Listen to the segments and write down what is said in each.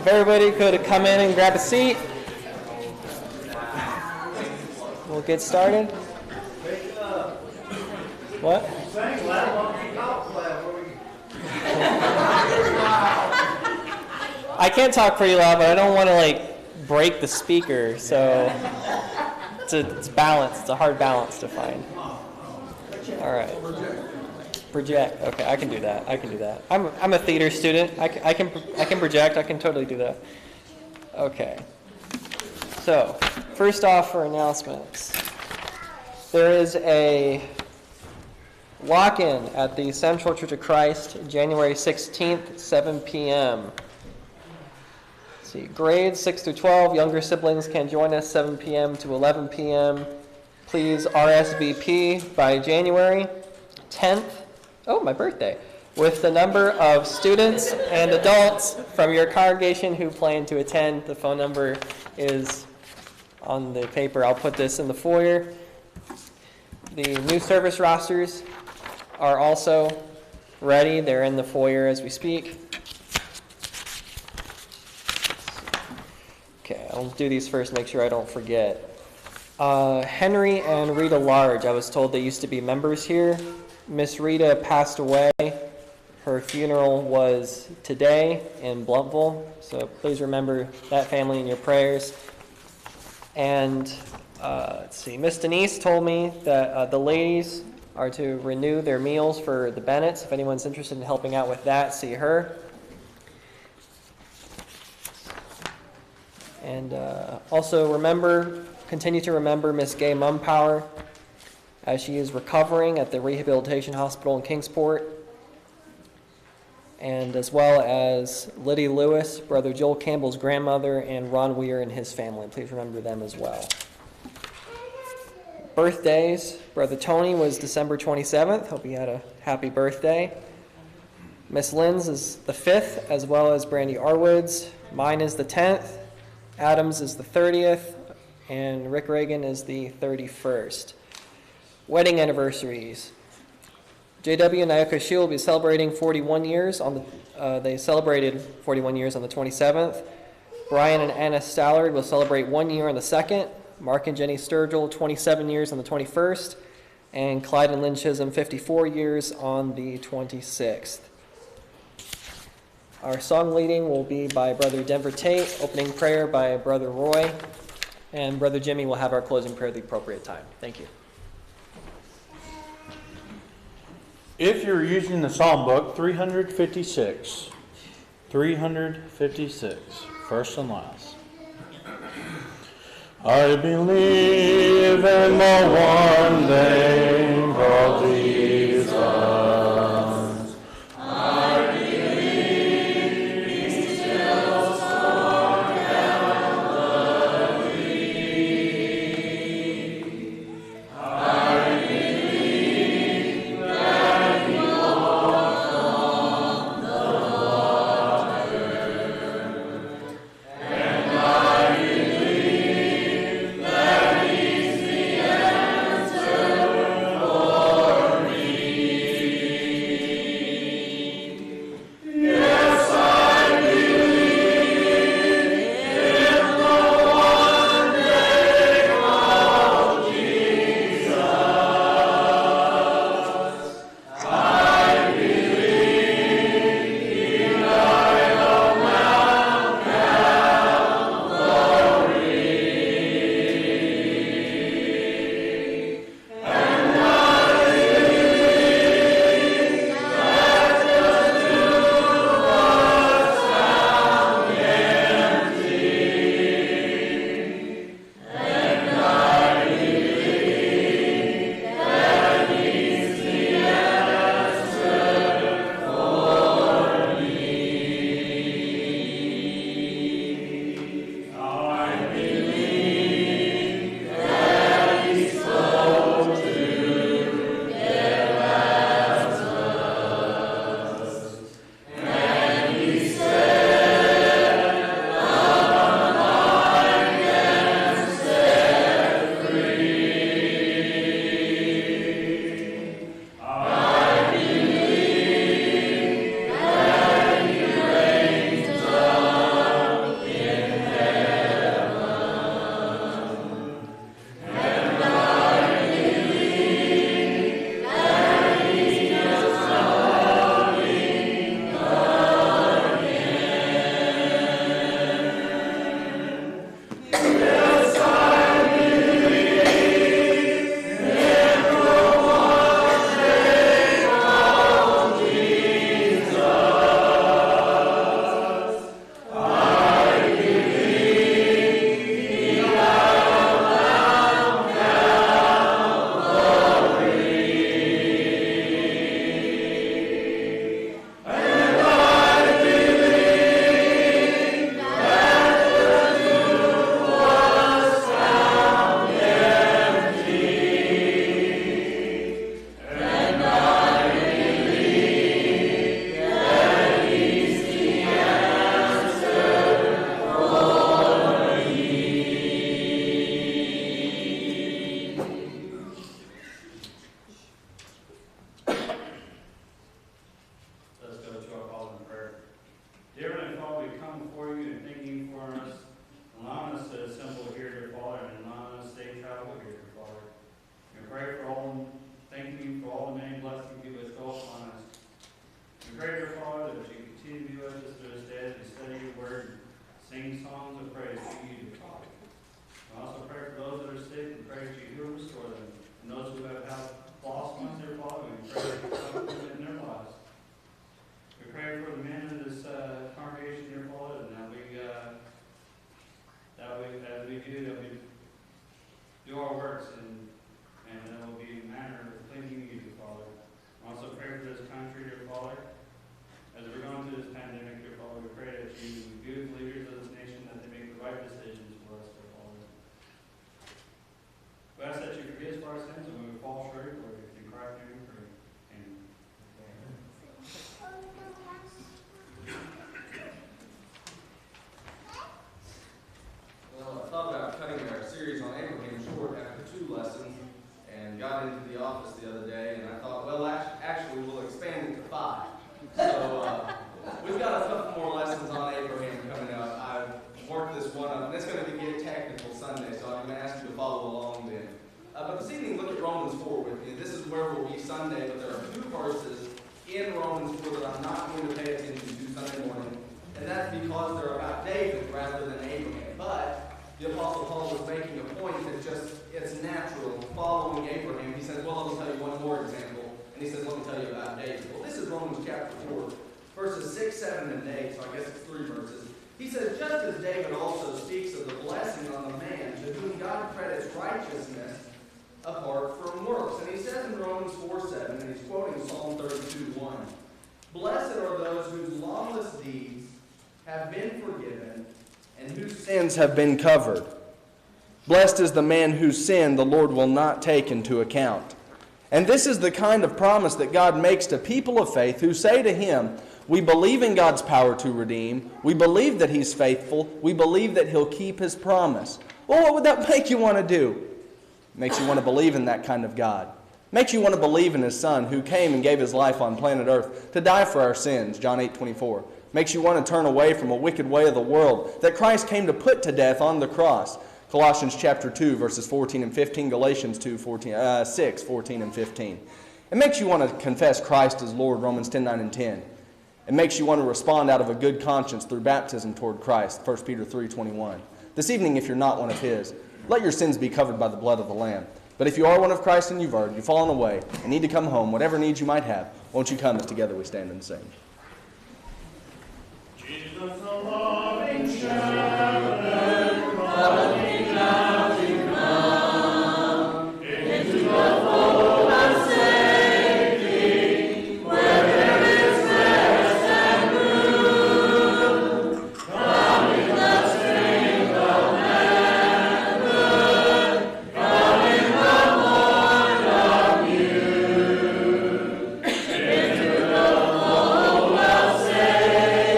everybody could come in and grab a seat, we'll get started. What? I can't talk pretty loud, but I don't want to break the speaker, so it's balance. It's a hard balance to find. All right. Project. Okay, I can do that. I'm a theater student. I can project. I can totally do that. Okay. So, first off, for announcements, there is a walk-in at the Central Church of Christ, January 16th, 7 p.m. Let's see, grades 6 through 12, younger siblings can join us 7 p.m. to 11 p.m. Please RSVP by January 10th. Oh, my birthday. With the number of students and adults from your congregation who plan to attend. The phone number is on the paper. I'll put this in the foyer. The new service rosters are also ready. They're in the foyer as we speak. Okay, I'll do these first, make sure I don't forget. Henry and Rita Large, I was told they used to be members here. Miss Rita passed away. Her funeral was today in Blountville, so please remember that family in your prayers. And let's see, Miss Denise told me that the ladies are to renew their meals for the Bennetts. If anyone's interested in helping out with that, see her. And also continue to remember Miss Gay Mumpower as she is recovering at the Rehabilitation Hospital in Kingsport, and as well as Liddy Lewis, Brother Joel Campbell's grandmother, and Ron Weir and his family. Please remember them as well. Birthdays, Brother Tony was December 27th. Hope he had a happy birthday. Miss Lynn's is the 5th, as well as Brandy Arwood's. Mine is the 10th. Adams is the 30th, and Rick Reagan is the 31st. Wedding anniversaries. J.W. and Naoka Shi will be celebrating 41 years they celebrated 41 years on the 27th. Brian and Anna Stallard will celebrate 1 year on the 2nd. Mark and Jenny Sturgill, 27 years on the 21st. And Clyde and Lynn Chisholm, 54 years on the 26th. Our song leading will be by Brother Denver Tate, opening prayer by Brother Roy, and Brother Jimmy will have our closing prayer at the appropriate time. Thank you. If you're using the Psalm book, 356. 356, first and last. I believe in the one name called Jesus. Answer ask you to follow along then. But this evening, look at Romans 4 with me. This is where we'll be Sunday, but there are two verses in Romans 4 that I'm not going to pay attention to Sunday morning. And that's because they're about David rather than Abraham. But the Apostle Paul was making a point that it's natural following Abraham. He says, well, let me tell you one more example. And he says, let me tell you about David. Well, this is Romans chapter 4, verses 6, 7, and 8. So I guess it's 3 verses. He says, just as David also speaks of the blessing on the man to whom God credits righteousness apart from works. And he says in Romans 4:7, and he's quoting Psalm 32:1, blessed are those whose lawless deeds have been forgiven and whose sins have been covered. Blessed is the man whose sin the Lord will not take into account. And this is the kind of promise that God makes to people of faith who say to him, we believe in God's power to redeem. We believe that he's faithful. We believe that he'll keep his promise. Well, what would that make you want to do? It makes you want to believe in that kind of God. It makes you want to believe in his Son who came and gave his life on planet Earth to die for our sins, John 8:24. Makes you want to turn away from a wicked way of the world that Christ came to put to death on the cross. Colossians chapter 2, verses 14 and 15, Galatians 6, 14 and 15. It makes you want to confess Christ as Lord, Romans 10, 9, and 10. It makes you want to respond out of a good conscience through baptism toward Christ, 1 Peter 3:21. This evening, if you're not one of his, let your sins be covered by the blood of the Lamb. But if you are one of Christ and you've fallen away and need to come home, whatever needs you might have, won't you come as together we stand and sing. Jesus, the loving shepherd, calling out to come into the fold of safety, where there is rest and room. Come in the strength of heaven, come in the morn of youth, into the fold of safety.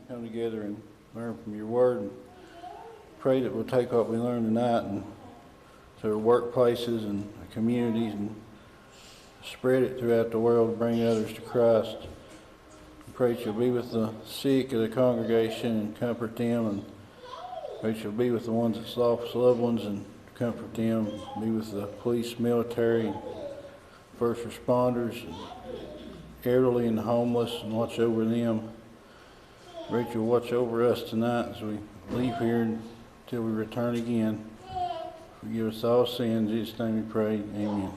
Come together and learn from your word, and pray that we'll take what we learned tonight and to our workplaces and our communities and spread it throughout the world to bring others to Christ. Pray that you'll be with the sick of the congregation and comfort them, and pray that you'll be with the ones that's lost loved ones and comfort them. Be with the police, military, and first responders, and elderly and homeless, and watch over them. Rachel, watch over us tonight as we leave here until we return again. Forgive us all sins. In Jesus' name we pray. Amen.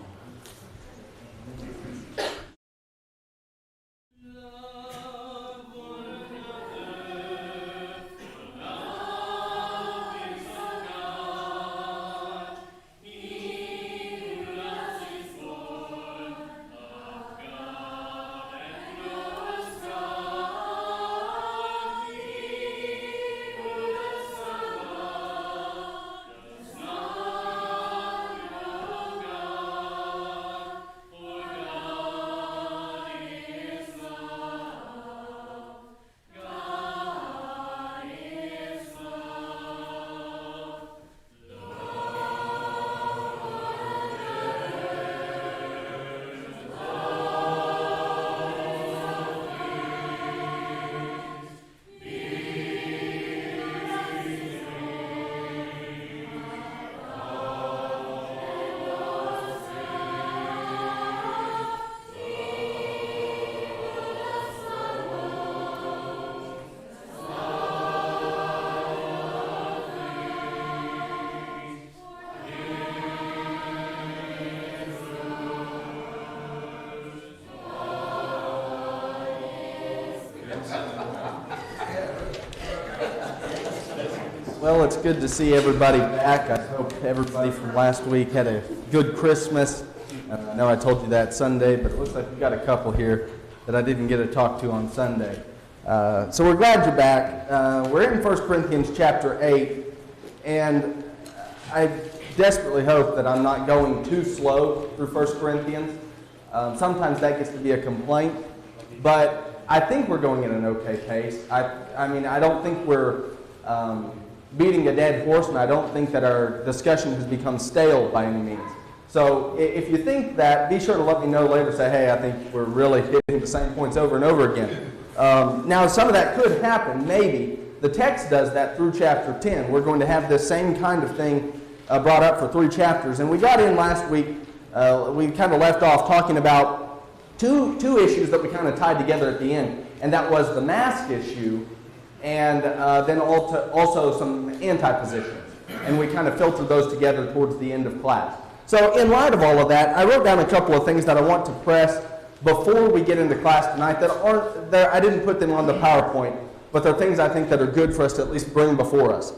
Well, it's good to see everybody back. I hope everybody from last week had a good Christmas. I know I told you that Sunday, but it looks like we've got a couple here that I didn't get to talk to on Sunday. So we're glad you're back. We're in 1 Corinthians chapter 8, and I desperately hope that I'm not going too slow through 1 Corinthians. Sometimes that gets to be a complaint, but I think we're going at an okay pace. I mean, I don't think we're beating a dead horse, and I don't think that our discussion has become stale by any means. So if you think that, be sure to let me know later. Say, hey, I think we're really hitting the same points over and over again. Now, some of that could happen, maybe. The text does that through chapter 10. We're going to have this same kind of thing brought up for 3 chapters. And we got in last week, we kind of left off talking about two issues that we kind of tied together at the end. And that was the mask issue and then also some anti-positions. And we kind of filtered those together towards the end of class. So in light of all of that, I wrote down a couple of things that I want to press before we get into class tonight that aren't there. I didn't put them on the PowerPoint, but they're things I think that are good for us to at least bring before us.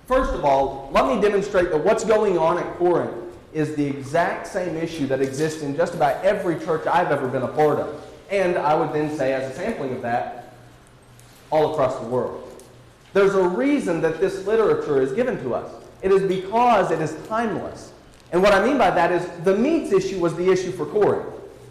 First of all, let me demonstrate that what's going on at Corinth is the exact same issue that exists in just about every church I've ever been a part of. And I would then say, as a sampling of that, all across the world. There's a reason that this literature is given to us. It is because it is timeless. And what I mean by that is the meats issue was the issue for Corinth.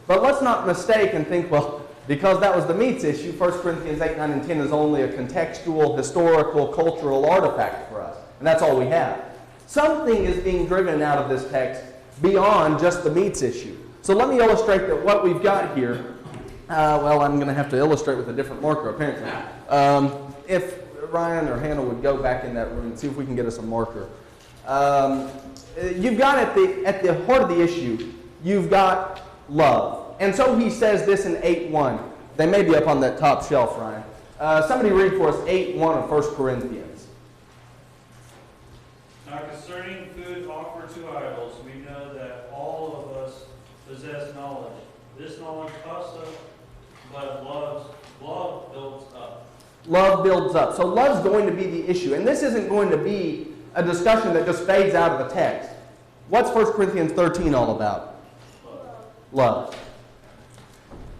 But let's not mistake and think, well, because that was the meats issue, 1 Corinthians 8, 9, and 10 is only a contextual, historical, cultural artifact for us. And that's all we have. Something is being driven out of this text beyond just the meats issue. So let me illustrate that what we've got here, well, I'm going to have to illustrate with a different marker, apparently. If Ryan or Hannah would go back in that room and see if we can get us a marker. You've got at the heart of the issue, you've got love. And so he says this in 8:1. They may be up on that top shelf, Ryan. Somebody read for us 8:1 of 1 Corinthians. Now concerning food offered to idols, we know that all of us possess knowledge. This knowledge puffs up, but love builds up. Love builds up. So love's going to be the issue. And this isn't going to be a discussion that just fades out of the text. What's 1 Corinthians 13 all about? Love.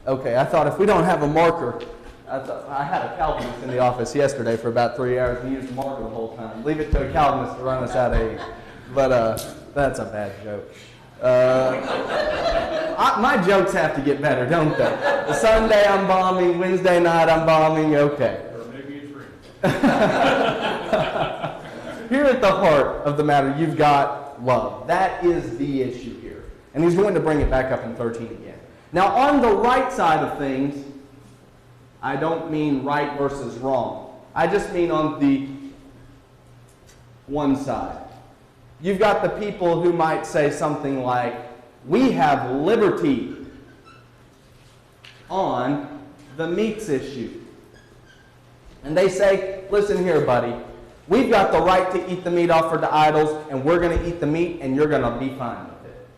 Okay, I thought if we don't have a marker, I had a Calvinist in the office yesterday for about 3 hours and he used a marker the whole time. Leave it to a Calvinist to run us out of age. But that's a bad joke. My jokes have to get better, don't they? Sunday I'm bombing, Wednesday night I'm bombing, okay. Or maybe a dream. Here at the heart of the matter, you've got love. That is the issue here. And he's going to bring it back up in 13 again. Now, on the right side of things, I don't mean right versus wrong. I just mean on the one side. You've got the people who might say something like, we have liberty on the meats issue. And they say, listen here, buddy. We've got the right to eat the meat offered to idols, and we're going to eat the meat, and you're going to be fine with it.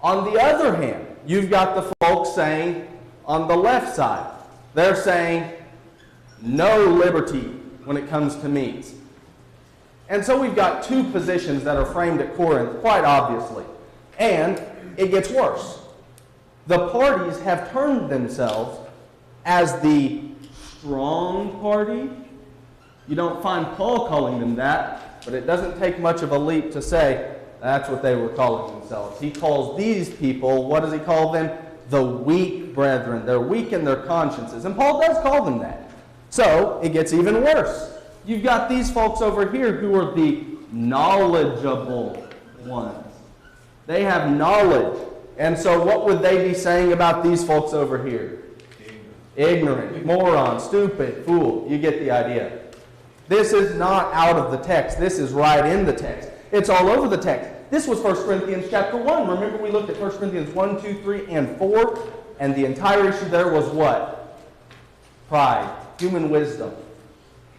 On the other hand, you've got the folks saying, on the left side, they're saying, no liberty when it comes to meats. And so we've got two positions that are framed at Corinth, quite obviously. And it gets worse. The parties have turned themselves as the strong party. You don't find Paul calling them that, but it doesn't take much of a leap to say that's what they were calling themselves. He calls these people, what does he call them? The weak brethren. They're weak in their consciences. And Paul does call them that. So it gets even worse. You've got these folks over here who are the knowledgeable ones. They have knowledge. And so what would they be saying about these folks over here? Ignorant, moron, stupid, fool. You get the idea. This is not out of the text. This is right in the text. It's all over the text. This was 1 Corinthians chapter 1. Remember we looked at 1 Corinthians 1, 2, 3, and 4? And the entire issue there was what? Pride, human wisdom.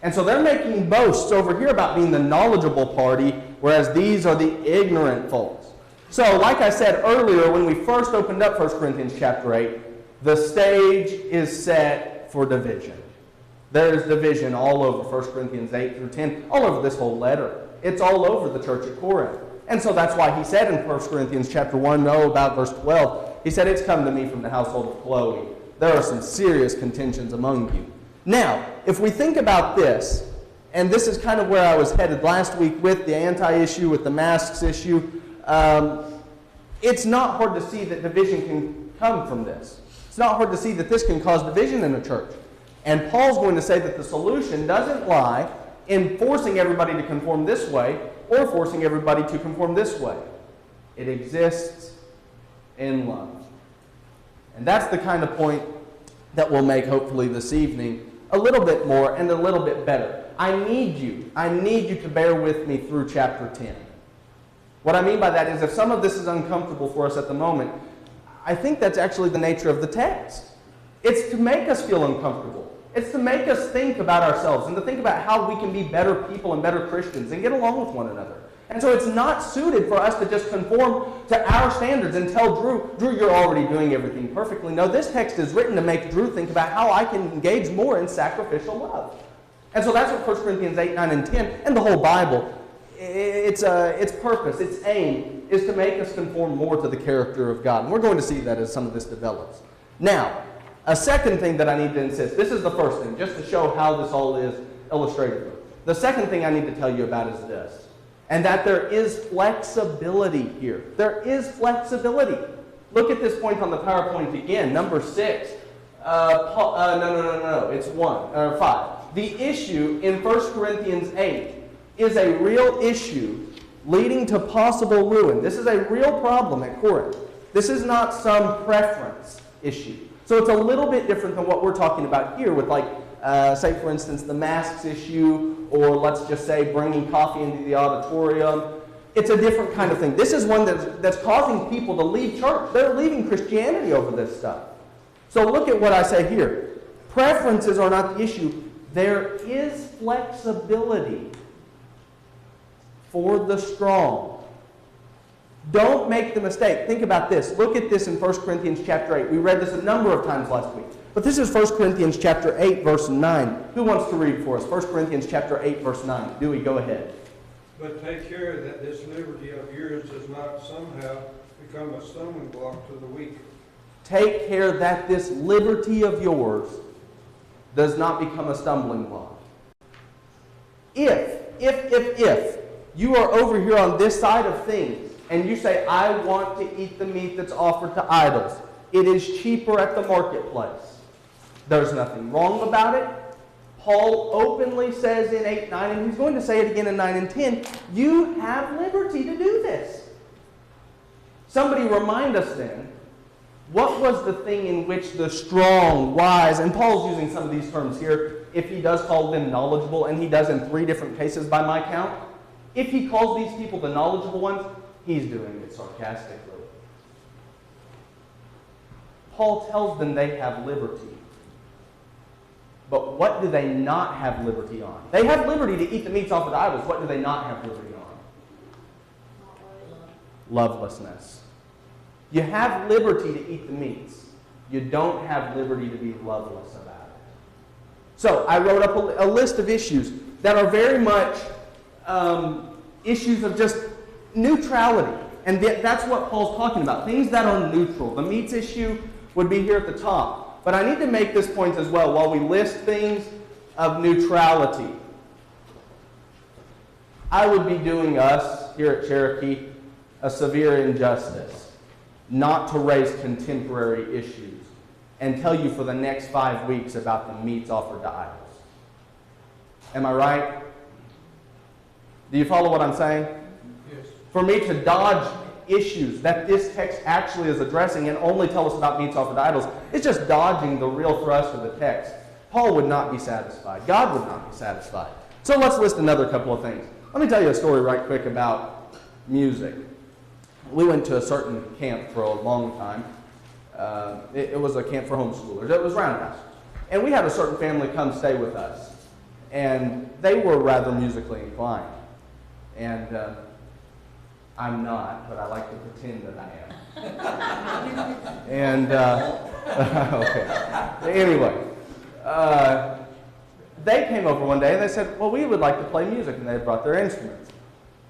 And so they're making boasts over here about being the knowledgeable party, whereas these are the ignorant folks. So, like I said earlier, when we first opened up 1 Corinthians chapter 8, the stage is set for division. There is division all over 1 Corinthians 8 through 10, all over this whole letter. It's all over the church at Corinth. And so that's why he said in 1 Corinthians chapter 1, no, about verse 12, he said, it's come to me from the household of Chloe. There are some serious contentions among you. Now, if we think about this, and this is kind of where I was headed last week with the anti-issue, with the masks issue, it's not hard to see that division can come from this. It's not hard to see that this can cause division in a church. And Paul's going to say that the solution doesn't lie in forcing everybody to conform this way or forcing everybody to conform this way. It exists in love. And that's the kind of point that we'll make hopefully this evening a little bit more and a little bit better. I need you to bear with me through chapter 10. What I mean by that is if some of this is uncomfortable for us at the moment, I think that's actually the nature of the text. It's to make us feel uncomfortable. It's to make us think about ourselves and to think about how we can be better people and better Christians and get along with one another. And so it's not suited for us to just conform to our standards and tell Drew, you're already doing everything perfectly. No, this text is written to make Drew think about how I can engage more in sacrificial love. And so that's what 1 Corinthians 8, 9, and 10, and the whole Bible, its purpose, its aim, is to make us conform more to the character of God. And we're going to see that as some of this develops. Now, a second thing that I need to insist, this is the first thing, just to show how this all is illustratively. The second thing I need to tell you about is this, and that there is flexibility here. There is flexibility. Look at this point on the PowerPoint again, number 6. It's 5. The issue in 1 Corinthians 8 is a real issue leading to possible ruin. This is a real problem at Corinth. This is not some preference issue. So it's a little bit different than what we're talking about here with, like, say, for instance, the masks issue, or let's just say bringing coffee into the auditorium. It's a different kind of thing. This is one that's causing people to leave church. They're leaving Christianity over this stuff. So look at what I say here. Preferences are not the issue. There is flexibility for the strong. Don't make the mistake. Think about this. Look at this in 1 Corinthians chapter 8. We read this a number of times last week. But this is 1 Corinthians chapter 8, verse 9. Who wants to read for us? 1 Corinthians chapter 8, verse 9. Dewey, go ahead. But take care that this liberty of yours does not somehow become a stumbling block to the weak. Take care that this liberty of yours does not become a stumbling block. If you are over here on this side of things, and you say, I want to eat the meat that's offered to idols, it is cheaper at the marketplace. There's nothing wrong about it. Paul openly says in 8, 9, and he's going to say it again in 9 and 10, you have liberty to do this. Somebody remind us then, what was the thing in which the strong, wise, and Paul's using some of these terms here, if he does call them knowledgeable, and he does in 3 different cases by my count, if he calls these people the knowledgeable ones, he's doing it sarcastically. Paul tells them they have liberty. But what do they not have liberty on? They have liberty to eat the meats offered to idols. What do they not have liberty on? Lovelessness. You have liberty to eat the meats. You don't have liberty to be loveless about it. So I wrote up a list of issues that are very much issues of just neutrality. And that's what Paul's talking about. Things that are neutral. The meats issue would be here at the top. But I need to make this point as well while we list things of neutrality. I would be doing us here at Cherokee a severe injustice not to raise contemporary issues and tell you for the next 5 weeks about the meats offered to idols. Am I right? Do you follow what I'm saying? Yes. For me to dodge issues that this text actually is addressing and only tell us about meats offered to idols, it's just dodging the real thrust of the text. Paul would not be satisfied. God would not be satisfied. So let's list another couple of things. Let me tell you a story right quick about music. We went to a certain camp for a long time. It was a camp for homeschoolers. It was Roundhouse. And we had a certain family come stay with us. And they were rather musically inclined. And I'm not, but I like to pretend that I am. And, okay. Anyway, they came over one day and they said, well, we would like to play music, and they had brought their instruments.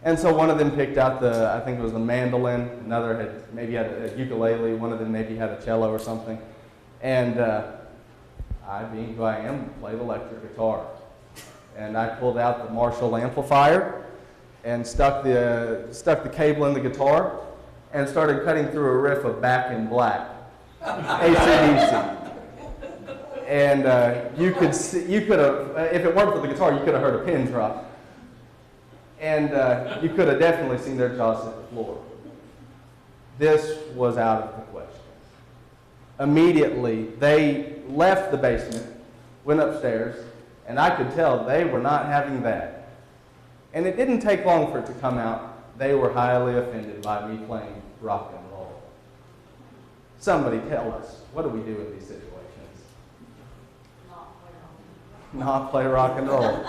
And so one of them picked out I think it was the mandolin, another had maybe had a ukulele, one of them maybe had a cello or something. And I, being who I am, played electric guitar. And I pulled out the Marshall amplifier and stuck the cable in the guitar and started cutting through a riff of Back in Black, AC/DC. And you could have, if it weren't for the guitar, you could have heard a pin drop. And you could have definitely seen their jaws hit the floor. This was out of the question. Immediately, they left the basement, went upstairs, and I could tell they were not having that. And it didn't take long for it to come out. They were highly offended by me playing rock and roll. Somebody tell us, what do we do in these situations? Not play rock and roll.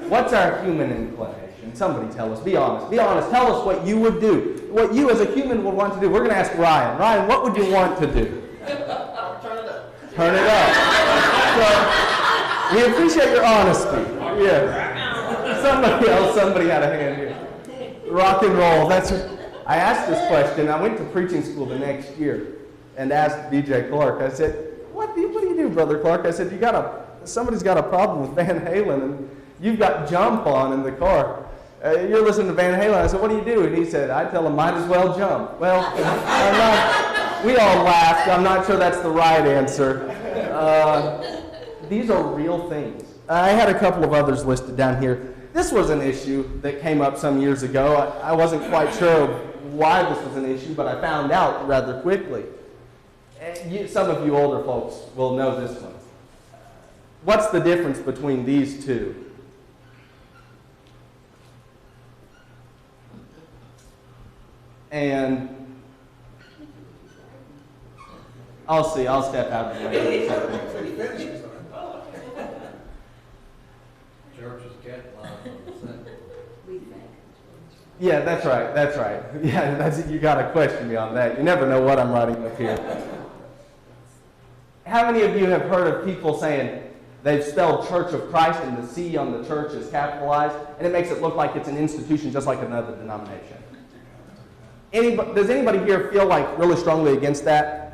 What's our human inclination? Somebody tell us. Be honest. Be honest. Tell us what you would do. What you as a human would want to do. We're going to ask Ryan. Ryan, what would you want to do? Turn it up. Turn it up. So, we appreciate your honesty. Yeah. Somebody had a hand here. Rock and roll. I asked this question. I went to preaching school the next year and asked B.J. Clark. I said, what do you do, Brother Clark? I said, somebody's got a problem with Van Halen, and you've got Jump on in the car. You're listening to Van Halen. I said, what do you do? And he said, I tell him, might as well jump. Well, we all laughed. I'm not sure that's the right answer. These are real things. I had a couple of others listed down here. This was an issue that came up some years ago. I wasn't quite sure why this was an issue, but I found out rather quickly. Some of you older folks will know this one. What's the difference between these two? And I'll step out of the way. Church is cataloged. Yeah, that's right. Yeah, you got to question me on that. You never know what I'm writing up here. How many of you have heard of people saying they've spelled Church of Christ and the C on the church is capitalized, and it makes it look like it's an institution just like another denomination? Does anybody here feel like really strongly against that?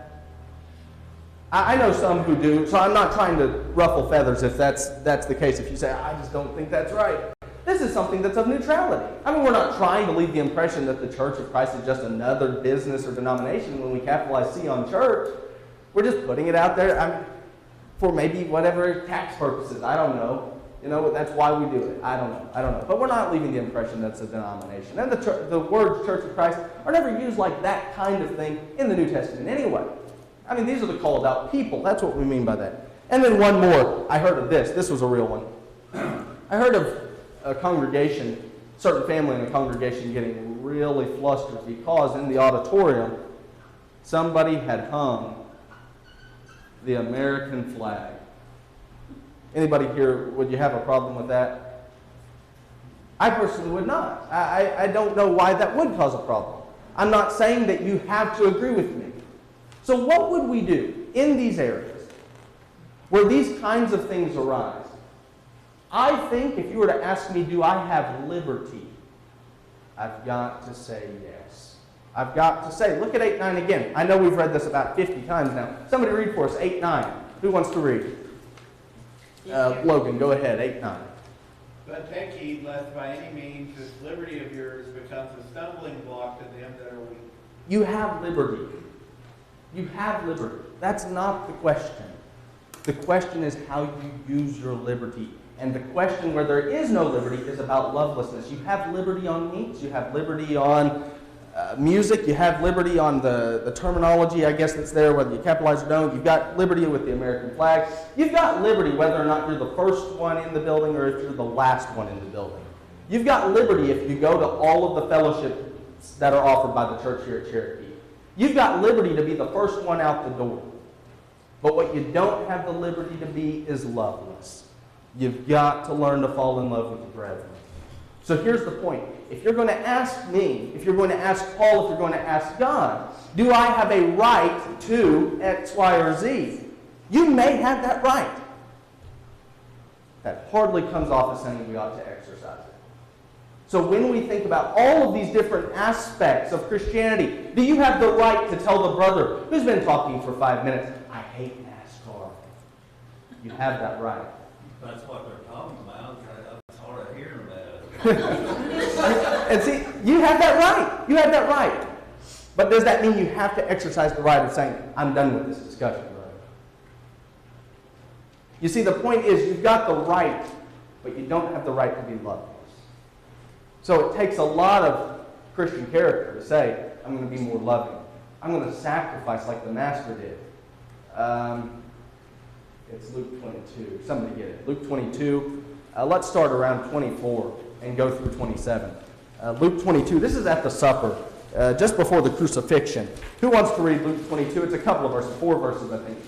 I know some who do, so I'm not trying to ruffle feathers if that's the case. If you say, I just don't think that's right. This is something that's of neutrality. I mean, we're not trying to leave the impression that the Church of Christ is just another business or denomination when we capitalize C on church. We're just putting it out there for maybe whatever tax purposes. I don't know. That's why we do it. I don't know. But we're not leaving the impression that's a denomination. And the words Church of Christ are never used like that kind of thing in the New Testament anyway. I mean, these are the called out people. That's what we mean by that. And then one more. I heard of this. This was a real one. I heard of a congregation, certain family in a congregation getting really flustered because in the auditorium, somebody had hung the American flag. Anybody here, would you have a problem with that? I personally would not. I don't know why that would cause a problem. I'm not saying that you have to agree with me. So what would we do in these areas where these kinds of things arise? I think if you were to ask me, do I have liberty? I've got to say yes. I've got to say, look at 8:9 again. I know we've read this about 50 times now. Somebody read for us 8:9. Who wants to read? Logan, go ahead, 8:9. But take heed lest by any means this liberty of yours becomes a stumbling block to them that are weak. You have liberty. You have liberty. That's not the question. The question is how you use your liberty. And the question where there is no liberty is about lovelessness. You have liberty on meats. You have liberty on music. You have liberty on the terminology, I guess, that's there, whether you capitalize or don't. You've got liberty with the American flag. You've got liberty whether or not you're the first one in the building or if you're the last one in the building. You've got liberty if you go to all of the fellowships that are offered by the church here at Cherokee. You've got liberty to be the first one out the door. But what you don't have the liberty to be is loveless. You've got to learn to fall in love with the brethren. So here's the point. If you're going to ask me, if you're going to ask Paul, if you're going to ask God, do I have a right to X, Y, or Z? You may have that right. that hardly comes off as saying we ought to exercise it. So when we think about all of these different aspects of Christianity, do you have the right to tell the brother who's been talking for 5 minutes, I hate NASCAR? You have that right. That's what they're talking about. I'm sort of hearing about it. And see, you have that right. You have that right. But does that mean you have to exercise the right of saying, I'm done with this discussion, brother? You see, the point is you've got the right, but you don't have the right to be loveless. So it takes a lot of Christian character to say, I'm going to be more loving. I'm going to sacrifice like the Master did. It's Luke 22. Somebody get it. Luke 22. Let's start around 24 and go through 27. Luke 22. This is at the supper, just before the crucifixion. Who wants to read Luke 22? It's a couple of verses, 4 verses, I think.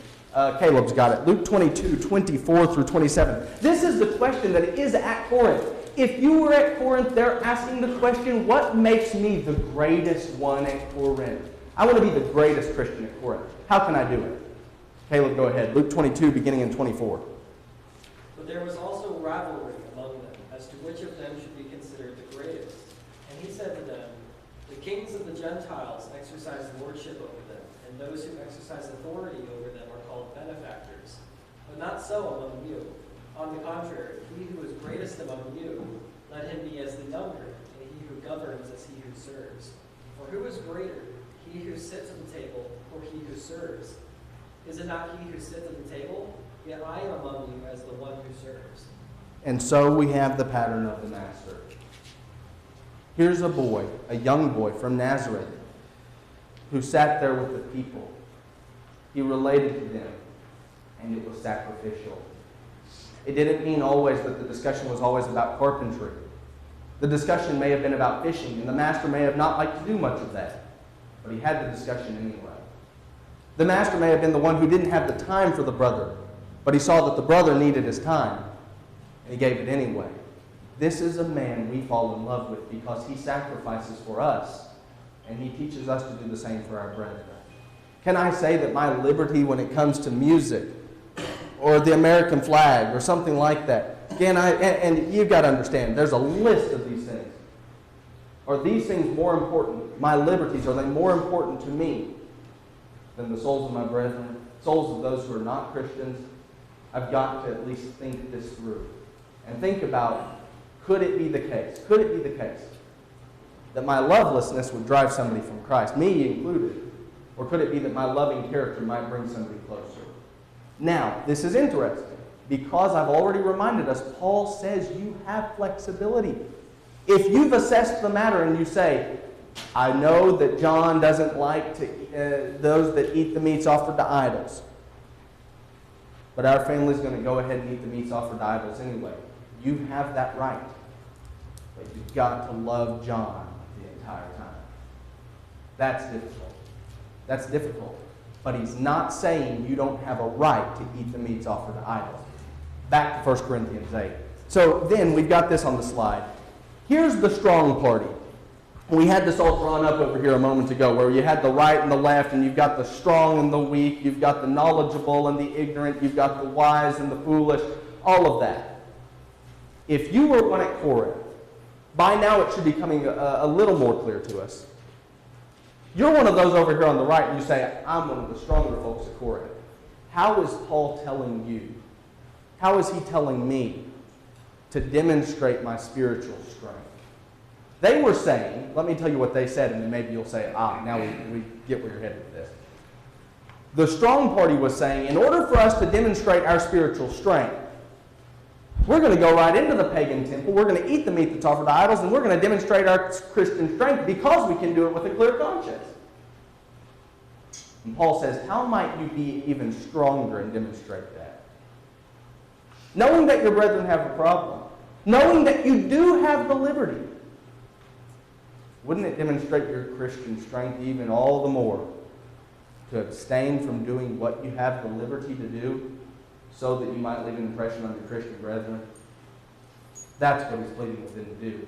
Caleb's got it. Luke 22, 24 through 27. This is the question that is at Corinth. If you were at Corinth, they're asking the question, what makes me the greatest one at Corinth? I want to be the greatest Christian at Corinth. How can I do it? Caleb, go ahead. Luke 22, beginning in 24. But there was also rivalry among them as to which of them should be considered the greatest. And he said to them, the kings of the Gentiles exercise lordship over them, and those who exercise authority over them are called benefactors. But not so among you. On the contrary, he who is greatest among you, let him be as the younger, and he who governs as he who serves. For who is greater, he who sits at the table, or he who serves? Is it not he who sits at the table? Yet I am among you as the one who serves. And so we have the pattern of the Master. Here's a boy, a young boy from Nazareth, who sat there with the people. He related to them, and it was sacrificial. It didn't mean always that the discussion was always about carpentry. The discussion may have been about fishing, and the Master may have not liked to do much of that, but he had the discussion anyway. The Master may have been the one who didn't have the time for the brother, but he saw that the brother needed his time, and he gave it anyway. This is a man we fall in love with because he sacrifices for us, and he teaches us to do the same for our brethren. Can I say that my liberty when it comes to music, or the American flag, or something like that, again, and you've got to understand, there's a list of these things. Are these things more important? My liberties, are they more important to me than the souls of my brethren, souls of those who are not Christians? I've got to at least think this through. And think about, could it be the case? Could it be the case that my lovelessness would drive somebody from Christ, me included? Or could it be that my loving character might bring somebody closer? Now, this is interesting. Because I've already reminded us, Paul says you have flexibility. If you've assessed the matter and you say, I know that John doesn't like those that eat the meats offered to idols, but our family's going to go ahead and eat the meats offered to idols anyway. You have that right. But you've got to love John the entire time. That's difficult. That's difficult. But he's not saying you don't have a right to eat the meats offered to idols. Back to 1 Corinthians 8. So then, we've got this on the slide. Here's the strong party. We had this all drawn up over here a moment ago, where you had the right and the left, and you've got the strong and the weak, you've got the knowledgeable and the ignorant, you've got the wise and the foolish, all of that. If you were one at Corinth, by now it should be coming a little more clear to us. You're one of those over here on the right, and you say, I'm one of the stronger folks at Corinth. How is Paul telling you? How is he telling me to demonstrate my spiritual strength? They were saying, let me tell you what they said, and then maybe you'll say, now we get where you're headed with this. The strong party was saying, in order for us to demonstrate our spiritual strength, we're going to go right into the pagan temple, we're going to eat the meat that's offered to idols, and we're going to demonstrate our Christian strength because we can do it with a clear conscience. And Paul says, how might you be even stronger and demonstrate that? Knowing that your brethren have a problem, knowing that you do have the liberty, wouldn't it demonstrate your Christian strength even all the more to abstain from doing what you have the liberty to do so that you might leave an impression on your Christian brethren? That's what he's pleading with them to do.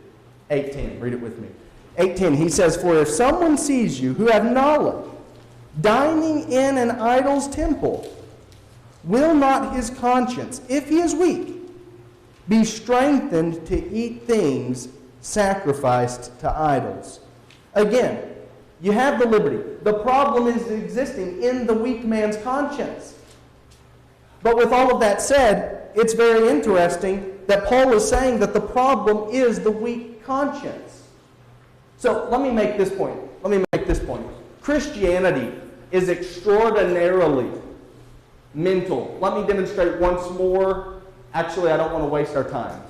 8:10, read it with me. 8:10, he says, for if someone sees you who have knowledge, dining in an idol's temple, will not his conscience, if he is weak, be strengthened to eat things sacrificed to idols. Again, you have the liberty. The problem is existing in the weak man's conscience. But with all of that said, it's very interesting that Paul is saying that the problem is the weak conscience. So let me make this point. Christianity is extraordinarily mental. Let me demonstrate once more. Actually, I don't want to waste our time.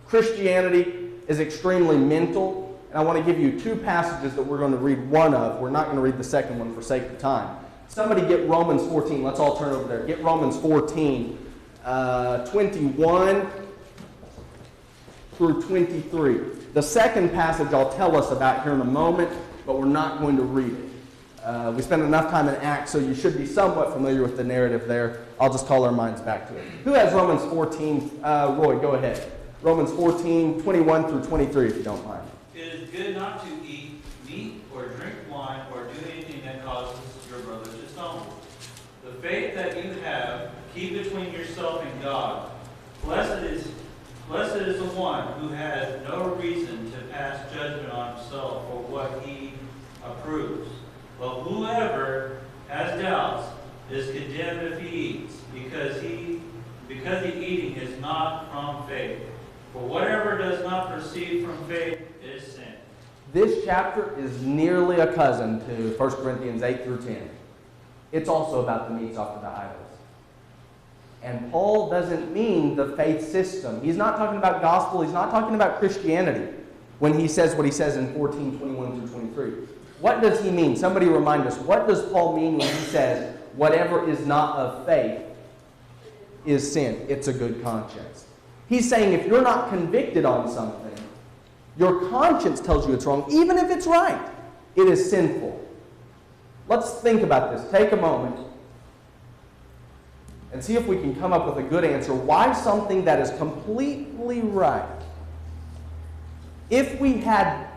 Christianity is extremely mental, and I want to give you two passages that we're going to read one of. We're not going to read the second one for sake of time. Somebody get Romans 14. Let's all turn over there. Get Romans 14, 21 through 23. The second passage I'll tell us about here in a moment, but we're not going to read it. We spent enough time in Acts, so you should be somewhat familiar with the narrative there. I'll just call our minds back to it. Who has Romans 14? Roy, go ahead. Romans 14, 21 through 23, if you don't mind. It is good not to eat meat or drink wine or do anything that causes your brother to stumble. The faith that you have, keep between yourself and God. Blessed is the one who has no reason to pass judgment on himself for what he approves. But whoever has doubts is condemned if he eats, because the eating is not from faith. For whatever does not proceed from faith is sin. This chapter is nearly a cousin to 1 Corinthians 8 through 10. It's also about the meats offered to idols. And Paul doesn't mean the faith system. He's not talking about gospel. He's not talking about Christianity when he says what he says in 14, 21 through 23. What does he mean? Somebody remind us. What does Paul mean when he says whatever is not of faith is sin? It's a good conscience. He's saying if you're not convicted on something, your conscience tells you it's wrong, even if it's right. It is sinful. Let's think about this. Take a moment and see if we can come up with a good answer. Why something that is completely right, if we had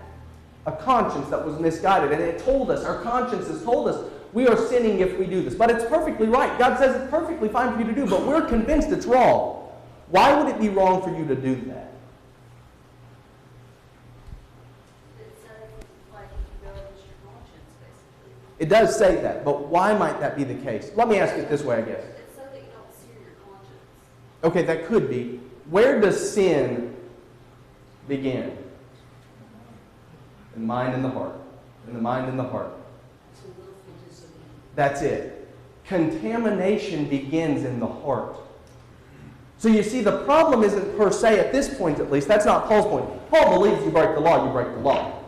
a conscience that was misguided and it told us, our conscience has told us, we are sinning if we do this. But it's perfectly right. God says it's perfectly fine for you to do, but we're convinced it's wrong. Why would it be wrong for you to do that? It says, like, you go against your conscience, basically. It does say that, but why might that be the case? Let me ask it this way, I guess. It's so that you don't sear your conscience. Okay, that could be. Where does sin begin? In the mind and the heart. In the mind and the heart. That's it. Contamination begins in the heart. So you see, the problem isn't per se, at this point at least, that's not Paul's point. Paul believes you break the law, you break the law.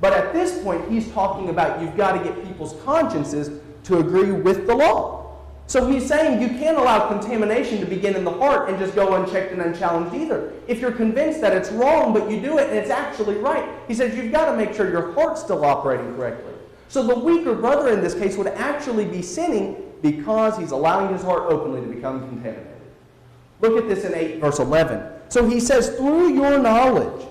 But at this point, he's talking about you've got to get people's consciences to agree with the law. So he's saying you can't allow contamination to begin in the heart and just go unchecked and unchallenged either. If you're convinced that it's wrong, but you do it and it's actually right, he says you've got to make sure your heart's still operating correctly. So the weaker brother in this case would actually be sinning because he's allowing his heart openly to become contaminated. Look at this in 8 verse 11. So he says, through your knowledge.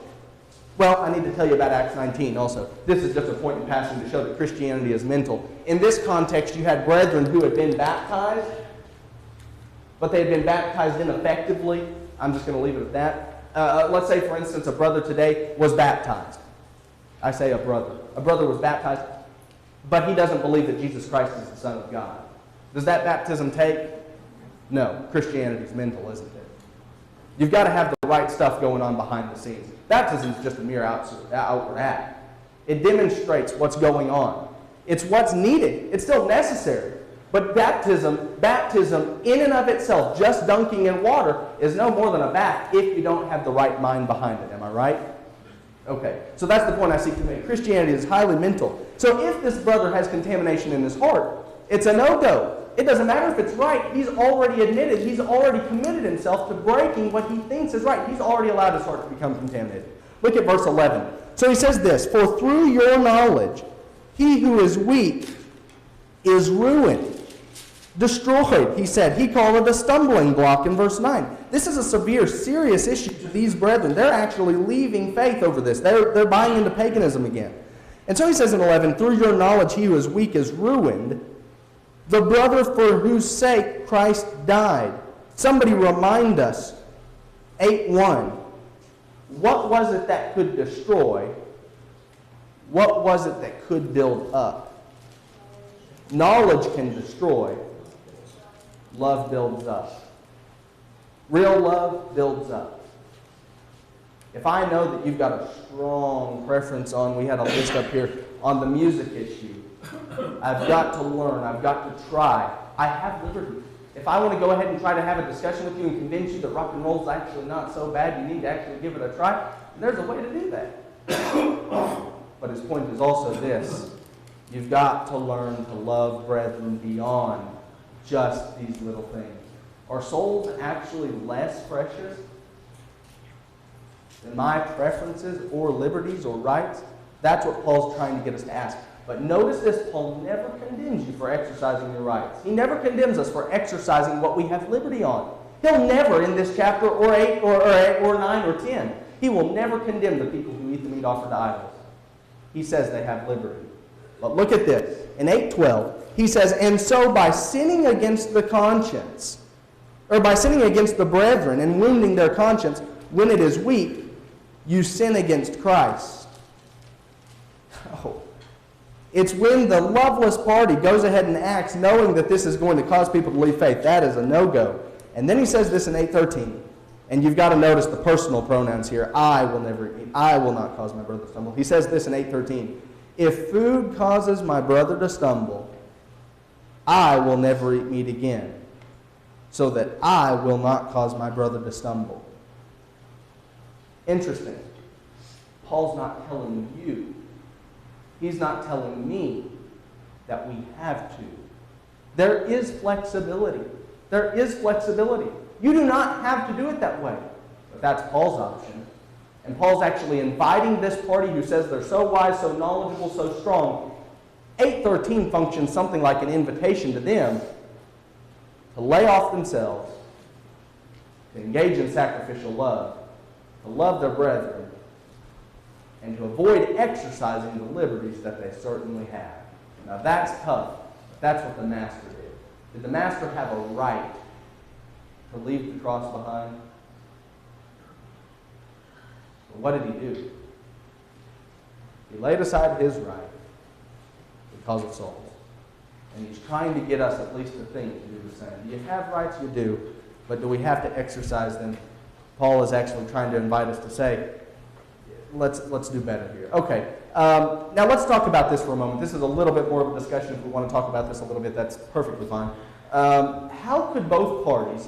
Well, I need to tell you about Acts 19 also. This is just a point in passing to show that Christianity is mental. In this context, you had brethren who had been baptized, but they had been baptized ineffectively. I'm just going to leave it at that. Let's say, for instance, a brother today was baptized. I say a brother. A brother was baptized, but he doesn't believe that Jesus Christ is the Son of God. Does that baptism take? No. Christianity is mental, isn't it? You've got to have the right stuff going on behind the scenes. Baptism is just a mere outward act. It demonstrates what's going on. It's what's needed. It's still necessary. But baptism in and of itself, just dunking in water, is no more than a bath if you don't have the right mind behind it. Am I right? Okay. So that's the point I seek to make. Christianity is highly mental. So if this brother has contamination in his heart, it's a no-go. It doesn't matter if it's right. He's already admitted, he's already committed himself to breaking what he thinks is right. He's already allowed his heart to become contaminated. Look at verse 11. So he says this, for through your knowledge, he who is weak is ruined, destroyed, he said. He called it a stumbling block in verse 9. This is a severe, serious issue to these brethren. They're actually leaving faith over this. They're buying into paganism again. And so he says in 11, through your knowledge, he who is weak is ruined, the brother for whose sake Christ died. Somebody remind us 8:1. What was it that could destroy? What was it that could build up? Knowledge can destroy. Love builds up. Real love builds up. If I know that you've got a strong preference on, we had a list up here, on the music issue, I've got to learn, I've got to try. I have liberty. If I want to go ahead and try to have a discussion with you and convince you that rock and roll is actually not so bad, you need to actually give it a try, there's a way to do that. But his point is also this: you've got to learn to love brethren beyond just these little things. Are souls actually less precious than my preferences or liberties or rights? That's what Paul's trying to get us to ask. But notice this, Paul never condemns you for exercising your rights. He never condemns us for exercising what we have liberty on. He'll never, in this chapter, or 8, or 9, or 10, he will never condemn the people who eat the meat offered to idols. He says they have liberty. But look at this. In 8:12, he says, and so by sinning against the conscience, or by sinning against the brethren and wounding their conscience, when it is weak, you sin against Christ. Oh. It's when the loveless party goes ahead and acts knowing that this is going to cause people to leave faith. That is a no-go. And then he says this in 8:13. And you've got to notice the personal pronouns here. I will not cause my brother to stumble. He says this in 8:13. If food causes my brother to stumble, I will never eat meat again, so that I will not cause my brother to stumble. Interesting. Paul's not telling you. He's not telling me that we have to. There is flexibility. There is flexibility. You do not have to do it that way. But that's Paul's option. And Paul's actually inviting this party who says they're so wise, so knowledgeable, so strong. 8:13 functions something like an invitation to them to lay off themselves, to engage in sacrificial love, to love their brethren, and to avoid exercising the liberties that they certainly have. Now that's tough. But that's what the Master did. Did the Master have a right to leave the cross behind? But what did he do? He laid aside his right because of souls. And he's trying to get us at least to think to do the same. Do you have rights? You do. But do we have to exercise them? Paul is actually trying to invite us to say, let's do better here. Okay. Now let's talk about this for a moment. This is a little bit more of a discussion. If we want to talk about this a little bit, that's perfectly fine. How could both parties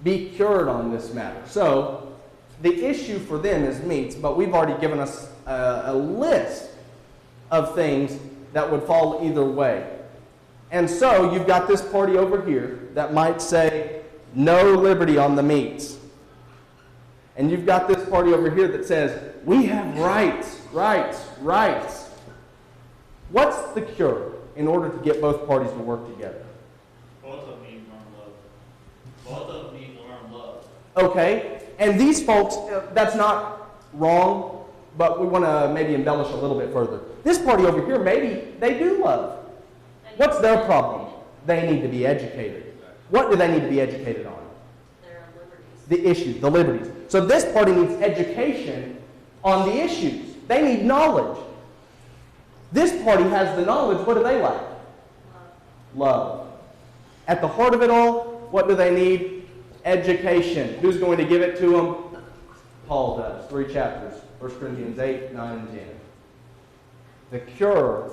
be cured on this matter? So, the issue for them is meats, but we've already given us a list of things that would fall either way. And so, you've got this party over here that might say, no liberty on the meats. And you've got this party over here that says, we have rights, rights, rights. What's the cure in order to get both parties to work together? Both of them need to learn love. Both of them need to learn love. Okay, and these folks, that's not wrong, but we want to maybe embellish a little bit further. This party over here, maybe they do love. What's their problem? They need to be educated. What do they need to be educated on? Their liberties. The issues, the liberties. So this party needs education on the issues. They need knowledge. This party has the knowledge. What do they lack? Love. At the heart of it all, what do they need? Education. Who's going to give it to them? Paul does. 3 chapters. 1 Corinthians 8, 9, and 10. The cure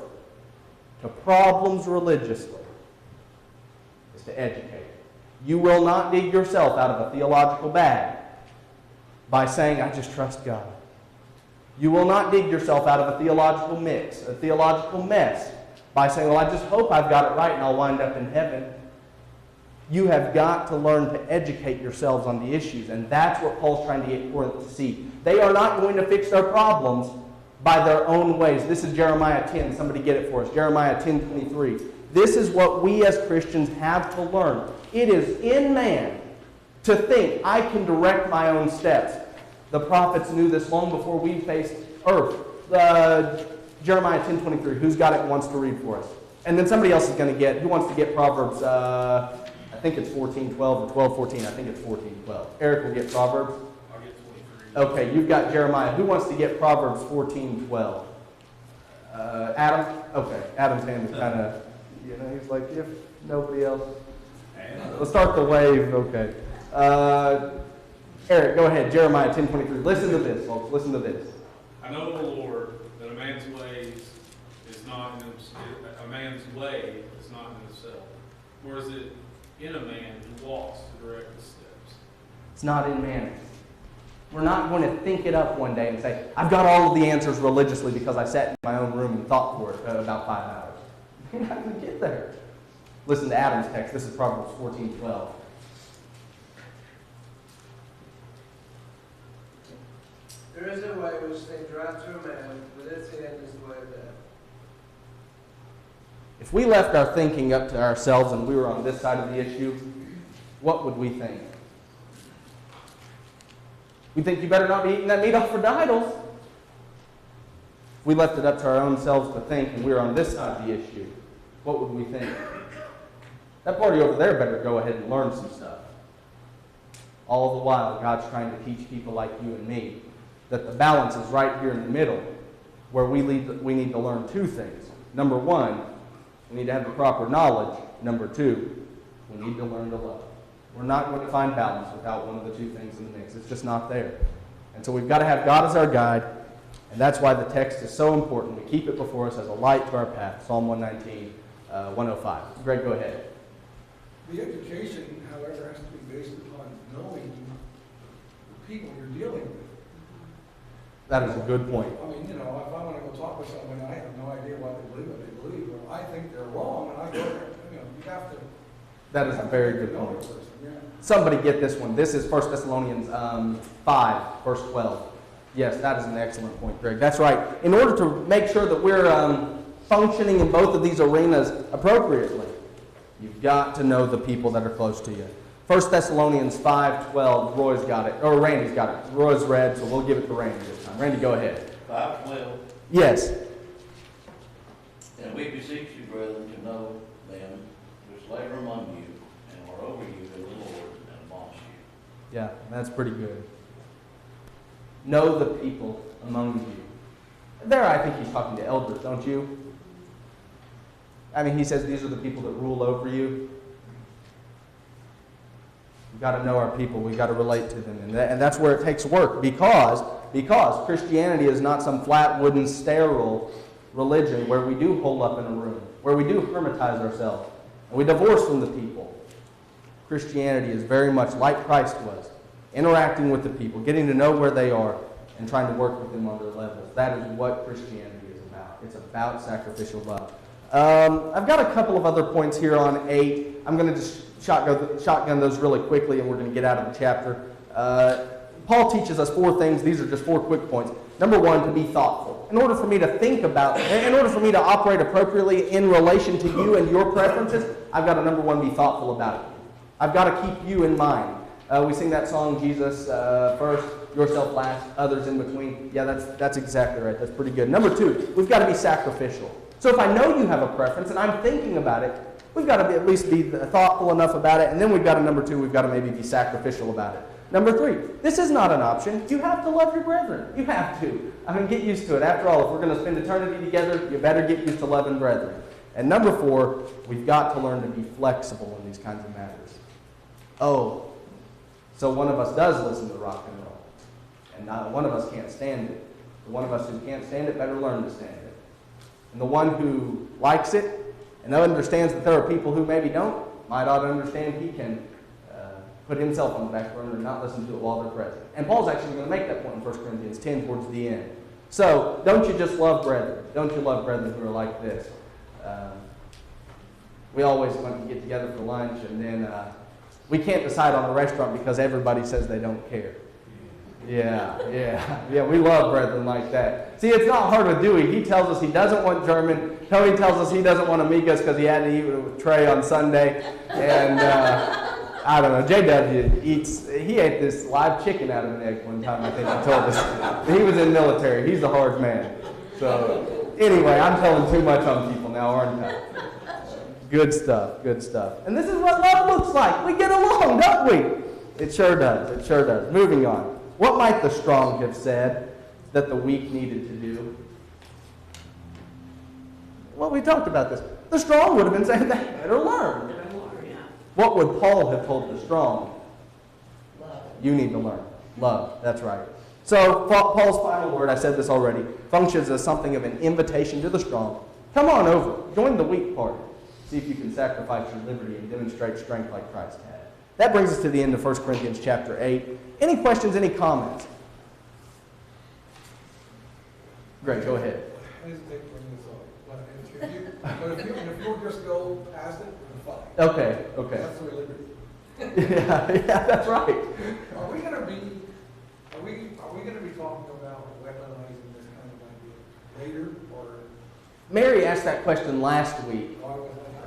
to problems religiously is to educate. You will not dig yourself out of a theological bag by saying, I just trust God. You will not dig yourself out of a theological mix, a theological mess, by saying, well, I just hope I've got it right and I'll wind up in heaven. You have got to learn to educate yourselves on the issues, and that's what Paul's trying to get Corinth to see. They are not going to fix their problems by their own ways. This is Jeremiah 10. Somebody get it for us. Jeremiah 10:23. This is what we as Christians have to learn. It is in man to think, I can direct my own steps. The prophets knew this long before we faced earth. Jeremiah 10:23. Who's got it and wants to read for us? And then somebody else is going to get, who wants to get Proverbs I think it's 14:12 or 12:14. I think it's 14:12. Eric will get Proverbs. I'll get 23. Okay, you've got Jeremiah. Who wants to get Proverbs 14:12? Adam? Okay, Adam's hand is kind of, he's like, if nobody else. Let's start the wave. Okay. Eric, go ahead. Jeremiah 10:23. Listen to this, folks. Listen to this. I know, O Lord, that a man's ways is not in a man's way is not in himself, nor is it in a man who walks to direct his steps. It's not in man. We're not going to think it up one day and say, I've got all of the answers religiously because I sat in my own room and thought for it about 5 hours. You're not going to get there. Listen to Adam's text. This is Proverbs 14:12. There is a way which seems right to a man, but its end is the way of death. If we left our thinking up to ourselves and we were on this side of the issue, what would we think? We think you better not be eating that meat offered to idols. If we left it up to our own selves to think and we were on this side of the issue, what would we think? That party over there better go ahead and learn some stuff. All the while, God's trying to teach people like you and me that the balance is right here in the middle, where we need to learn two things. Number one, we need to have the proper knowledge. Number two, we need to learn to love. We're not going to find balance without one of the two things in the mix. It's just not there. And so we've got to have God as our guide, and that's why the text is so important. We keep it before us as a light to our path. Psalm 119, 105. Greg, go ahead. The education, however, has to be based upon knowing the people you're dealing with. That is a good point. I mean, if I want to go talk with someone, I have no idea why they believe what they believe, or I think they're wrong, and I go there. You have to. That is a very good know point. the person, yeah. Somebody get this one. This is 1 Thessalonians 5, verse 12. Yes, that is an excellent point, Greg. That's right. In order to make sure that we're functioning in both of these arenas appropriately, you've got to know the people that are close to you. 1 Thessalonians 5:12. Roy's got it, or Randy's got it. Roy's read, so we'll give it to Randy this time. Randy, go ahead. 5:12. Yes. And we beseech you, brethren, to know them which labor among you and are over you in the Lord and amongst you. Yeah, that's pretty good. Know the people among you. There, I think he's talking to elders, don't you? I mean, he says these are the people that rule over you. We've got to know our people. We've got to relate to them. And that's where it takes work because Christianity is not some flat, wooden, sterile religion where we do hole up in a room, where we do hermitize ourselves, and we divorce from the people. Christianity is very much like Christ was, interacting with the people, getting to know where they are, and trying to work with them on their levels. That is what Christianity is about. It's about sacrificial love. I've got a couple of other points here on 8. I'm going to just shotgun those really quickly, and we're going to get out of the chapter. Paul teaches us 4 things. These are just 4 quick points. Number 1, to be thoughtful. In order for me to think about, in order for me to operate appropriately in relation to you and your preferences, I've got to, number 1, be thoughtful about it. I've got to keep you in mind. We sing that song, Jesus first, yourself last, others in between. Yeah, that's exactly right. That's pretty good. Number 2, we've got to be sacrificial. So if I know you have a preference and I'm thinking about it, we've got to at least be thoughtful enough about it. And then we've got to, number 2, we've got to maybe be sacrificial about it. Number 3, this is not an option. You have to love your brethren. You have to. I mean, get used to it. After all, if we're going to spend eternity together, you better get used to loving brethren. And number 4, we've got to learn to be flexible in these kinds of matters. Oh, so one of us does listen to rock and roll, and not one of us can't stand it. The one of us who can't stand it better learn to stand it. And the one who likes it and understands that there are people who maybe don't, might ought to understand he can put himself on the back burner and not listen to it while they're present. And Paul's actually going to make that point in 1 Corinthians 10 towards the end. So, don't you just love brethren? Don't you love brethren who are like this? We always want to get together for lunch, and then we can't decide on a restaurant because everybody says they don't care. Yeah, we love brethren like that. See, it's not hard with Dewey. He tells us he doesn't want German. Tony tells us he doesn't want Amigas because he had to eat with Trey on Sunday. And I don't know, JW he ate this live chicken out of an egg one time, I think he told us. He was in military. He's a hard man. So, anyway, I'm telling too much on people now, aren't I? Good stuff, good stuff. And this is what love looks like. We get along, don't we? It sure does, it sure does. Moving on. What might the strong have said that the weak needed to do? Well, we talked about this. The strong would have been saying, they better learn. What would Paul have told the strong? Love. You need to learn. Love, that's right. So, Paul's final word, I said this already, functions as something of an invitation to the strong. Come on over, join the weak party. See if you can sacrifice your liberty and demonstrate strength like Christ had. That brings us to the end of 1 Corinthians chapter 8. Any questions, any comments? Great, go ahead. I hesitate to bring this up, but if you just go past it, then fine. Okay. That's the way liberty. yeah, that's right. Are we gonna be talking about weaponizing this kind of idea later, or? Mary asked that question last week,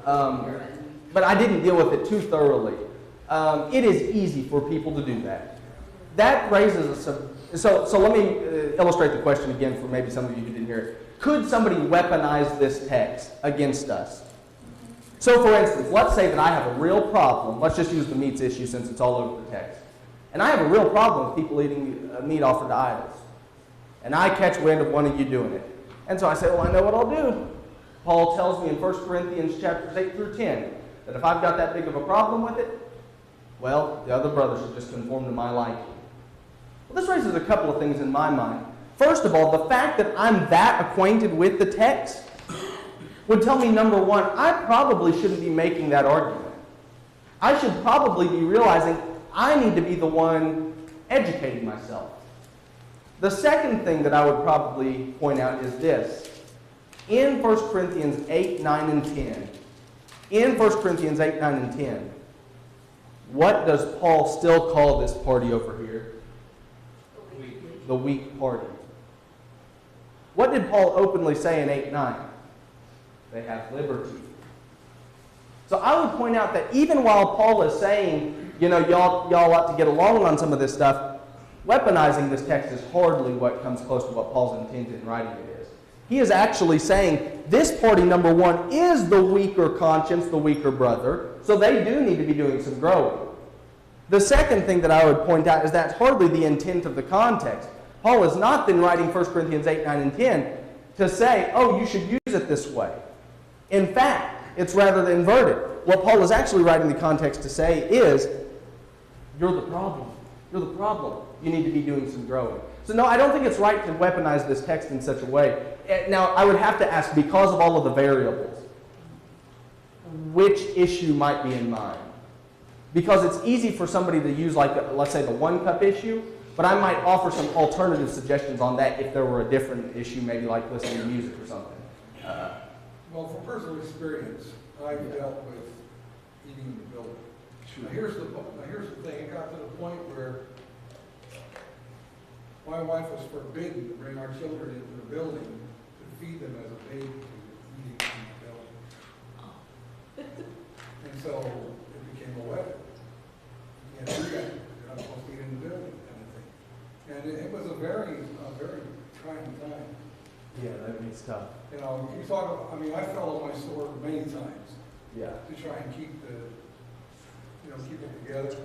but I didn't deal with it too thoroughly. It is easy for people to do that. That raises so let me illustrate the question again for maybe some of you who didn't hear it. Could somebody weaponize this text against us? So for instance, let's say that I have a real problem. Let's just use the meats issue since it's all over the text. And I have a real problem with people eating meat offered to idols. And I catch wind of one of you doing it. And so I say, well, I know what I'll do. Paul tells me in 1 Corinthians chapters 8 through 10 that if I've got that big of a problem with it, well, the other brothers should just conform to my liking. Well, this raises a couple of things in my mind. First of all, the fact that I'm that acquainted with the text would tell me, number one, I probably shouldn't be making that argument. I should probably be realizing I need to be the one educating myself. The second thing that I would probably point out is this. In 1 Corinthians 8, 9, and 10, what does Paul still call this party over here? The weak party. What did Paul openly say in 8, 9? They have liberty. So I would point out that even while Paul is saying, y'all ought to get along on some of this stuff, weaponizing this text is hardly what comes close to what Paul's intent in writing it is. He is actually saying this party, number one, is the weaker conscience, the weaker brother, so they do need to be doing some growing. The second thing that I would point out is that's hardly the intent of the context. Paul is not then writing 1 Corinthians 8, 9, and 10 to say, oh, you should use it this way. In fact, it's rather inverted. What Paul is actually writing the context to say is, you're the problem. You're the problem. You need to be doing some growing. So no, I don't think it's right to weaponize this text in such a way. Now, I would have to ask, because of all of the variables, which issue might be in mind? Because it's easy for somebody to use, like, let's say, the 1 cup issue, but I might offer some alternative suggestions on that if there were a different issue, maybe like listening to music or something. Well, from personal experience, I've dealt with eating in the building. Now here's the thing. It got to the point where my wife was forbidden to bring our children into the building to feed them as a baby eating in the building. And so it became a weapon. You can't do that. You're not supposed to eat in the building, kind of thing. And it was a very trying time. Yeah, that makes tough. You talk about, I fell on my sword many times. Yeah. To try and keep keep it together.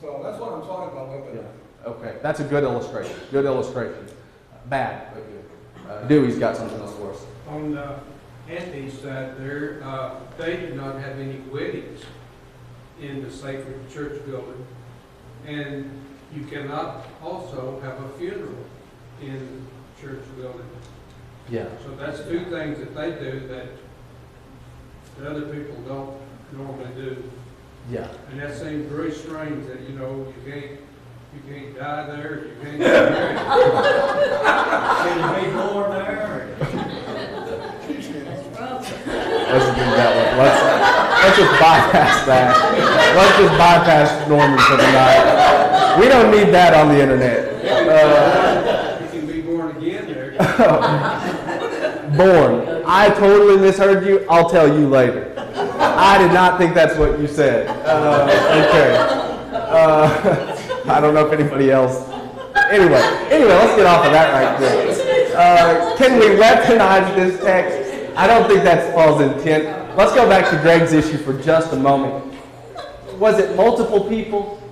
So that's what I'm talking about. Yeah. Okay, that's a good illustration. Good illustration. Bad, but good. Dewey's got something else for us. On Anthony's side there, they do not have any weddings in the sacred church building. And you cannot also have a funeral in the church building. Yeah. So that's 2 things that they do that other people don't normally do. Yeah. And that seems very strange that, you can't die there, you can't get married. Can you be born there? Let's do that one. Let's just bypass that. Let's just bypass Norman for the night. We don't need that on the internet. You can be born again there. Born. I totally misheard you. I'll tell you later. I did not think that's what you said. Okay. I don't know if anybody else. Anyway, let's get off of that right quick. Can we weaponize this text? I don't think that's Paul's intent. Let's go back to Greg's issue for just a moment. Was it multiple people?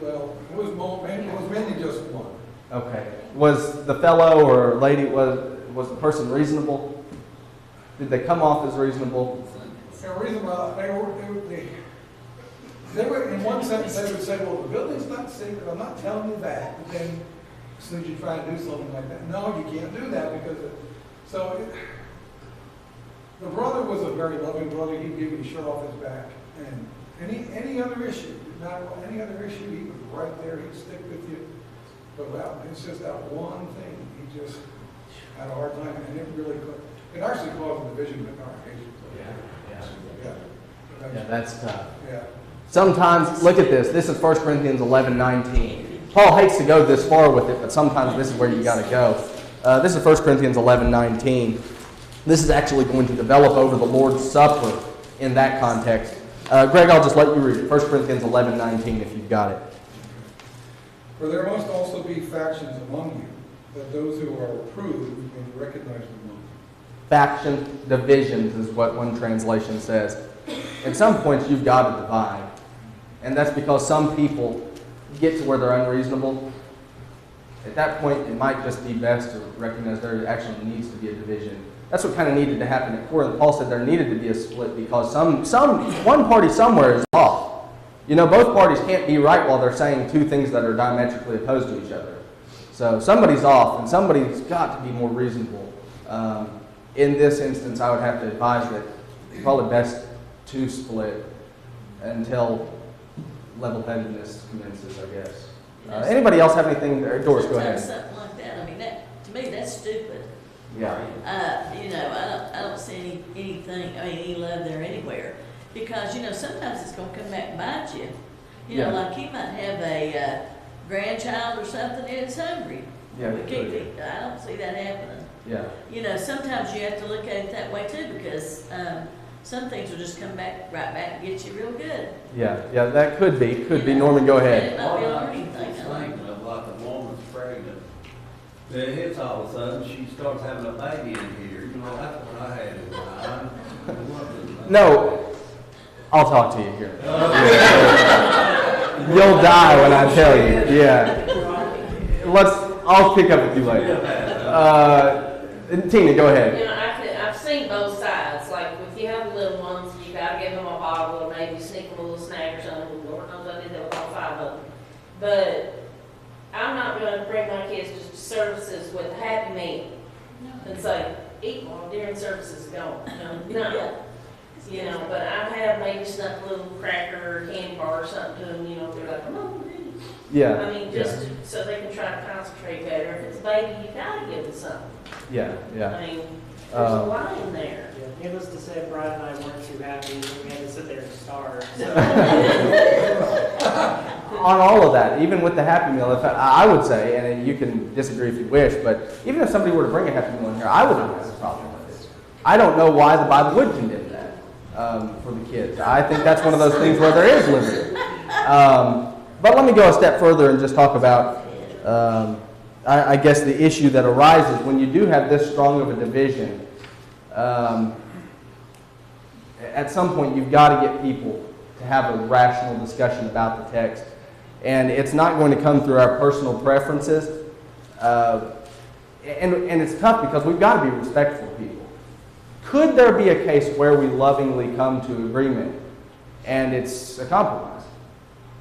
Well, it was mainly just one. Okay. Was the fellow or lady, was the person reasonable? Did they come off as reasonable? The reason why they were, in one sentence, they would say, well, the building's not secret, I'm not telling you that. But then, as soon as you try to do something like that, no, you can't do that because the brother was a very loving brother. He'd give you the shirt off his back. And any other issue, not any other issue, he was right there. He'd stick with you. But well, it's just that one thing. He just had a hard time, and it really could. It actually caused a division in the congregation. Yeah, that's tough. Yeah. Sometimes, look at this. This is 1 Corinthians 11:19. Paul hates to go this far with it, but sometimes this is where you got to go. This is 1 Corinthians 11:19. This is actually going to develop over the Lord's Supper in that context. Greg, I'll just let you read it. 1 Corinthians 11:19 if you've got it. For there must also be factions among you, that those who are approved may be recognized among you. Faction divisions is what one translation says. At some points, you've got to divide. And that's because some people get to where they're unreasonable. At that point, it might just be best to recognize there actually needs to be a division. That's what kind of needed to happen at Corinth. Paul said there needed to be a split because one party somewhere is off. You know, both parties can't be right while they're saying two things that are diametrically opposed to each other. So somebody's off, and somebody's got to be more reasonable. In this instance, I would have to advise that it's probably best to split until level-headedness commences, I guess. Anybody else have anything? Doris, go ahead. Something like that. I mean, to me, that's stupid. Yeah. I don't see anything, any love there anywhere. Because, sometimes it's going to come back and bite you. Like he might have a grandchild or something and it's hungry. Yeah, I don't see that happening. Yeah. Sometimes you have to look at it that way too, because some things will just come right back and get you real good. Yeah, that could be. Norman, go ahead. It might be a learning thing. Thinking of like a woman's pregnant. Then it hits all of a sudden, she starts having a baby in here. That's what I had in mind. No, I'll talk to you here. You'll die when I tell you. Yeah. I'll pick up with you later. Tina, go ahead. I've seen both sides. Like, if you have little ones, you got to give them a bottle or maybe sneak them a little snack or something. Lord knows I did that with all 5 of them. But I'm not going to bring my kids to services with a Happy Meal and say, eat while during services is gone. No. But I have maybe snuck a little cracker or candy bar or something to them, they're like, oh, yeah. I mean, just so they can try to concentrate better. If it's a baby, you gotta give them something. Yeah. I mean, there's a line there. Yeah, needless to say, Brian and I weren't too happy when we had to sit there and starve. On all of that, even with the Happy Meal, I would say, and you can disagree if you wish, but even if somebody were to bring a Happy Meal in here, I would not have a problem with it. I don't know why the Bible would condemn that for the kids. I think that's one of those things where there is liberty. But let me go a step further and just talk about, I guess, the issue that arises when you do have this strong of a division. At some point, you've got to get people to have a rational discussion about the text. And it's not going to come through our personal preferences. And it's tough because we've got to be respectful of people. Could there be a case where we lovingly come to agreement and it's a compromise?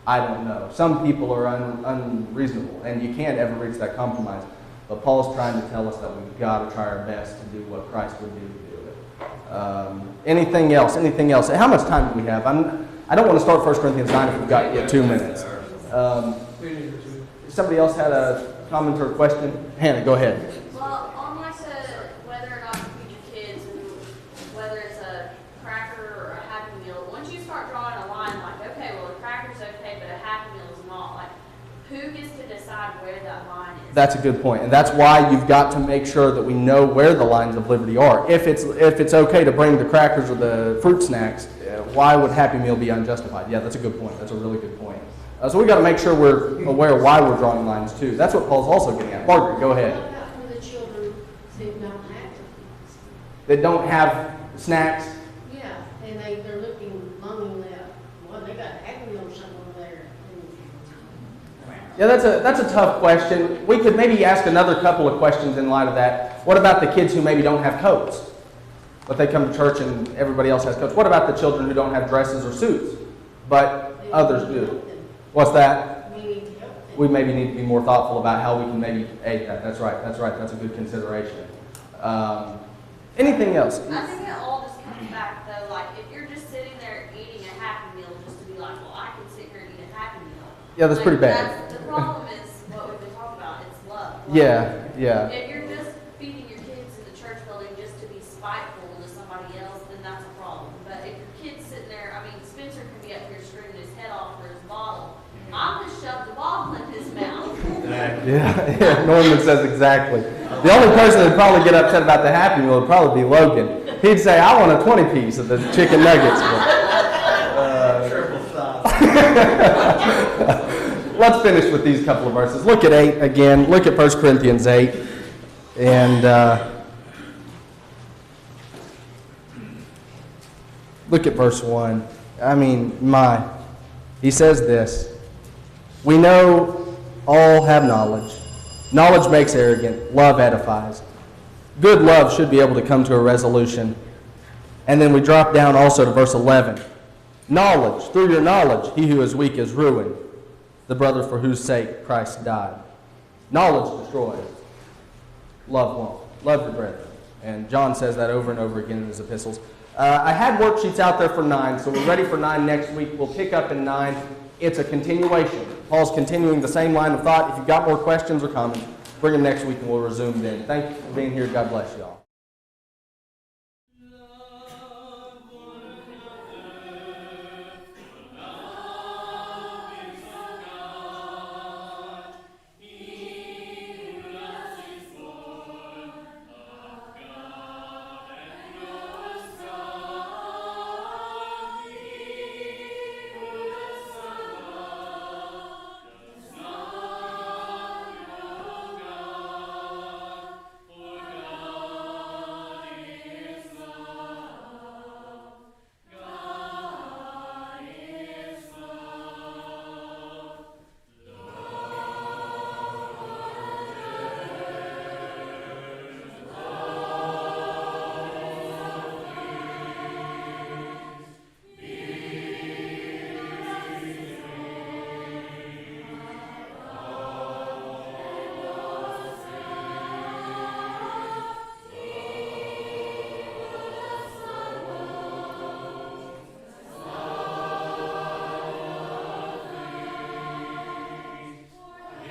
I don't know. Some people are unreasonable, and you can't ever reach that compromise. But Paul's trying to tell us that we've got to try our best to do what Christ would do to do it. Anything else? How much time do we have? I don't want to start 1 Corinthians 9 if we've got yet 2 minutes. Somebody else had a comment or a question? Hannah, go ahead. Well, on like whether or not to feed your kids, and whether it's a cracker or a Happy Meal, once you start drawing a line like, okay, well, a cracker's okay, but a Happy Meal is not, like, who gets to decide where that line is? That's a good point, and that's why you've got to make sure that we know where the lines of liberty are. If it's okay to bring the crackers or the fruit snacks, why would Happy Meal be unjustified? Yeah, that's a good point. That's a really good point. So we've got to make sure we're aware of why we're drawing lines too. That's what Paul's also getting at. Margaret, go ahead. What about for the children who don't have That don't have snacks? Yeah, that's a tough question. We could maybe ask another couple of questions in light of that. What about the kids who maybe don't have coats? But they come to church and everybody else has coats. What about the children who don't have dresses or suits, but others do? What's that? We maybe need to be more thoughtful about how we can maybe aid that. That's right. That's a good consideration. Anything else? I think it all just comes back though, like if you're just sitting there eating a Happy Meal just to be like, well, I can sit here and eat a Happy Meal. Yeah, that's pretty bad. The problem is what we've been talking about. It's love. Yeah. If you're just feeding your kids in the church building just to be spiteful to somebody else, then that's a problem. But if your kid's sitting there, I mean, Spencer can be up here screaming his head off for his bottle. I'm just shoved the bottle in his mouth. Yeah, Norman says exactly. The only person that'd probably get upset about the Happy Meal would probably be Logan. He'd say, I want a 20-piece of the chicken nuggets. Triple size. Let's finish with these couple of verses. Look at 8 again. Look at 1 Corinthians 8. And look at verse 1. I mean, he says this. We know all have knowledge. Knowledge makes arrogant. Love edifies. Good love should be able to come to a resolution. And then we drop down also to verse 11. Knowledge, through your knowledge, he who is weak is ruined, the brother for whose sake Christ died. Knowledge destroys. Love won't. Love your brethren. And John says that over and over again in his epistles. I had worksheets out there for 9, so we're ready for 9 next week. We'll pick up in 9. It's a continuation. Paul's continuing the same line of thought. If you've got more questions or comments, bring them next week and we'll resume then. Thank you for being here. God bless you all.